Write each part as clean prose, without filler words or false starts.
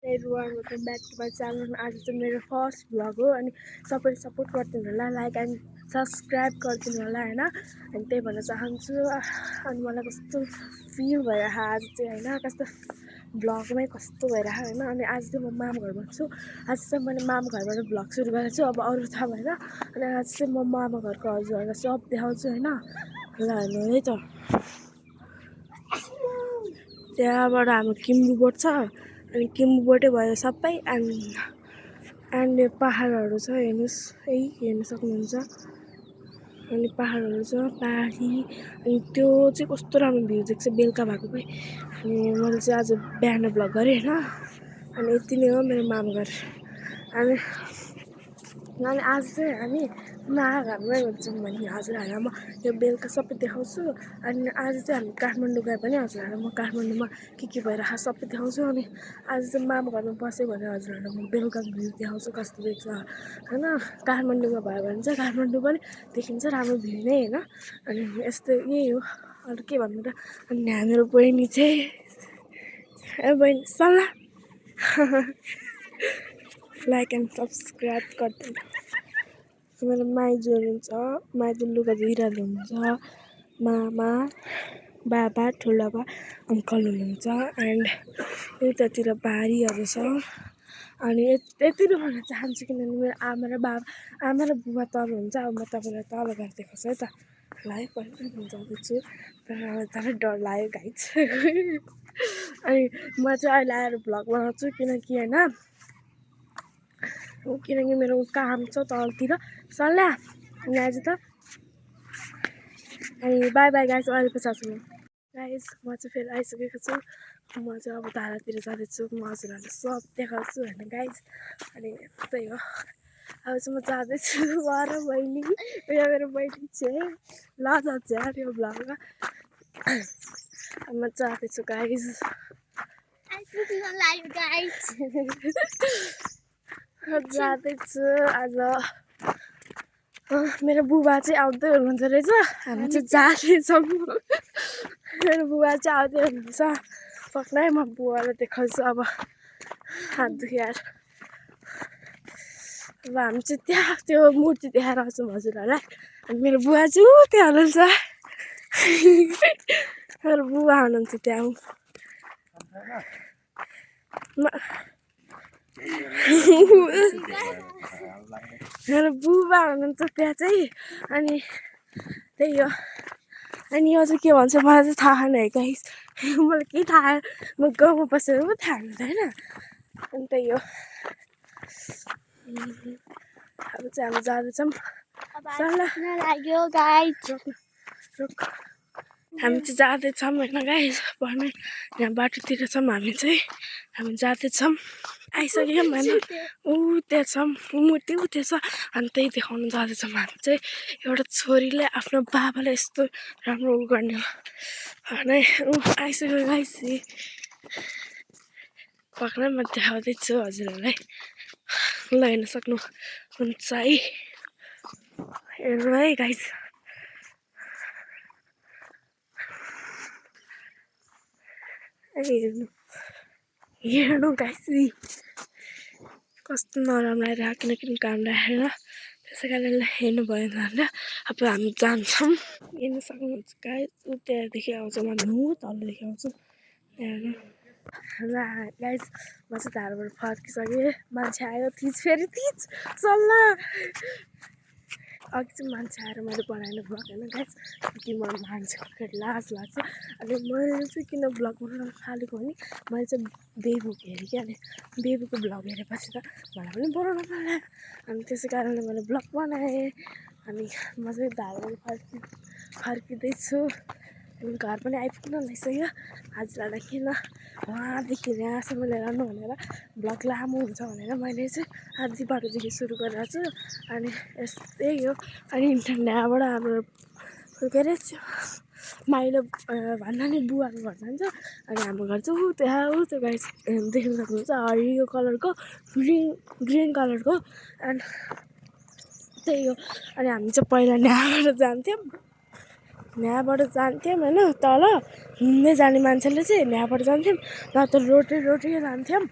everyone, welcome back to my channel. आज चाहिँ मेरो फर्स्ट भ्लग हो अनि सबैले सपोर्ट गरिदिनु होला, लाइक एन्ड सब्सक्राइब गरिदिनु होला हैन। अनि त्यही भन्न चाहन्छु। अनि मलाई कस्तो फिल भइरहेको आज चाहिँ हैन, कस्तो भ्लगमै कस्तो भइरहेको हैन। अनि आज चाहिँ म मामा घरमा छु। आज चाहिँ मैले मामा घरबाट भ्लग सुरु गरेको छु, अब अरु थाहा भएन। अनि आज चाहिँ म मामा घरको हजुरहरूलाई सब देखाउँछु हैन। ल हेर्नु है त, त्यहाँबाट हाम्रो किम्बु बोट छ अनि किम्बु बोटै भयो सबै। एन्ड यो पाहाडहरू छ, हेर्नुहोस् है, हेर्न सक्नुहुन्छ। अनि पाहाडहरू छ, पाहाडी। अनि त्यो चाहिँ कस्तो राम्रो भ्यू देख्छ बेलुका भएको भए। अनि मैले चाहिँ आज बिहान भ्लग गरेँ हैन। अनि यति नै हो मेरो मामा घर। अनि आज चाहिँ हामी मामा घरमै हुन्छौँ भने हजुरहरूलाई म यो बेलुका सबै देखाउँछु। अनि आज चाहिँ हामी काठमाडौँ गए पनि हजुरहरूलाई म काठमाडौँमा के भइरहेको सबै देखाउँछु। अनि आज चाहिँ मामा घरमा बसेँ भने हजुरहरूलाई म बेलुकाको भ्यू देखाउँछु कस्तो देख्छ हैन। काठमाडौँमा भयो भने चाहिँ काठमाडौँ पनि देखिन्छ राम्रो भ्यू नै हैन। अनि यस्तै यही हो, अरू के भन्नु र। अनि हाम्रो बहिनी चाहिँ ए बहिनी सल्लाह लाइक एन्ड सब्सक्राइब गरिदिनु। मेरो माइजू हुनुहुन्छ, माइजू लुगा धोइरहनु हुन्छ। मामा, बाबा, ठुलोबा, अङ्कल हुनुहुन्छ। एन्ड यतातिर बारीहरू छ। अनि यति नै भन्न चाहन्छु किनभने मेरो आमा र बुबा तल हुन्छ। अब म तपाईँलाई तल गएर देखाउँछु है त। ल है, पहिला जाँदैछु तर मलाई साह्रै डर लाग्यो गाइज। अनि म चाहिँ अहिले आएर भ्लग बनाउँछु किनकि मेरो काम छ तलतिर। सल्लाह आज त। अनि बाई बाई गाइज, अहिले पछि आउँछु म। गाइज म चाहिँ फेरि आइसकेको छु। म चाहिँ अब धारातिर जाँदैछु। म हजुरहरूलाई सब देखाउँछु होइन गाइज। अनि त्यही हो, अब चाहिँ म जाँदैछु। म र बहिनी, उयो मेरो बहिनी चाहिँ ल जान्छ यार यो भ्लगमा। म जाँदैछु गाइज। जाँदैछु आज। मेरो बुबा चाहिँ आउँदै हुनुहुन्छ रहेछ, हामी चाहिँ जाँदैछौँ। मेरो बुबा चाहिँ आउँदै हुनुहुन्छ पक्कै। म बुबालाई देखाउँछु अब। हात दुख्यो यार। अब हामी चाहिँ त्यहाँ त्यो मूर्ति देखाएर आउँछौँ हजुरहरूलाई। अनि मेरो बुबा चाहिँ त्यहाँ हुनुहुन्छ। मेरो बुबा हुनुहुन्छ त्यहाँ। मेरो बुबा हुनुहुन्छ त्यहाँ चाहिँ। अनि त्यही हो। अनि यो चाहिँ के भन्छ मलाई चाहिँ थाहा छैन है गाइस। मलाई केही थाहा, म गाउँमा बसेर पो थाहा हुन्छ होइन। अनि त्यही हो, अब चाहिँ हामी जाँदैछौँ। लाग्यो गाइस, हामी चाहिँ जाँदैछौँ होइन गाइस। भर्खर यहाँ बाटोतिर छौँ हामी चाहिँ। हामी जाँदैछौँ, आइसक्यौँ होइन। त्यहाँ छौँ, मूर्ति त्यहाँ छ। अनि त्यही देखाउनु जाँदैछौँ हामी चाहिँ। एउटा छोरीले आफ्नो बाबालाई यस्तो राम्रो गर्ने होइन। आइसक्यो गाइस। पक्कै म देखाउँदैछु हजुरहरूलाई। ल हेर्न सक्नुहुन्छ है, हेर्नु है गाइस। हेर्नु गाइस कस्तो नराम्रो आइरहेको, किनकि काम राखेर त्यसै कारणले हेर्नु भएन होइन। अब हामी जान्छौँ, हेर्न सक्नुहुन्छ गाइस। त्यहाँदेखि आउँछ हामी, तलदेखि आउँछ हेर्नु। ल गाइस म चाहिँ धाराबाट फर्किसकेँ। मान्छे आयो, फेरि थिच सल्लाह। अघि चाहिँ मान्छे आएर मैले बनाएन भ्लग होइन गाइस, कि म मान्छेको लाज लाग्छ। अनि मैले चाहिँ किन भ्लग बनाउन थालेको भने मैले चाहिँ बेबुको हेरेँ क्या। अनि बेबुको भ्लग हेरेपछि त मलाई पनि बनाउनु पर्यो। अनि त्यसै कारणले मैले भ्लग बनाएँ। अनि म चाहिँ धाराबाट फर्किँदैछु। घर पनि आइपुग्नु लागिसक्यो। हजुरहरूलाई किन वहाँदेखि यहाँसम्म ल्याउनु भनेर भ्लग लामो हुन्छ भनेर मैले चाहिँ आधी बाटोदेखि सुरु गरेर छु। अनि यस्तै हो। अनि यहाँबाट हाम्रो के अरे माइलो भन्दा नि बुवाको घर जान्छ। अनि हाम्रो घर चाहिँ त्यहाँ त्यो गाइस देख्न सक्नुहुन्छ, हरियो कलरको, ग्रिन कलरको। अनि त्यही हो। अनि हामी चाहिँ पहिला यहाँबाट जान्थ्यौँ होइन, तल हिँड्दै जाने मान्छेले चाहिँ यहाँबाट जान्थ्यौँ, न त रोटी जान्थ्यौँ।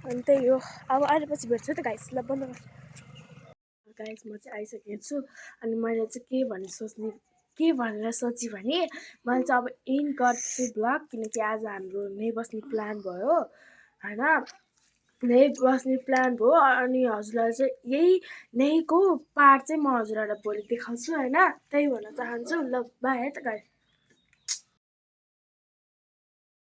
अनि त्यही हो अब अहिले पछि भेट्छु त गाइस ल बन्द गर्छु गाइस म चाहिँ आइसकेको छु अनि मैले चाहिँ के भनेर सोचेँ भने मैले चाहिँ अब इन गर्छु भ्लग किनकि आज हाम्रो नै बस्ने प्लान भयो होइन नै बस्ने प्लान भयो अनि हजुरलाई चाहिँ यहीको पार्ट चाहिँ म हजुरहरूलाई भोलि देखाउँछु होइन त्यही भन्न चाहन्छु ल बाई है त गाइस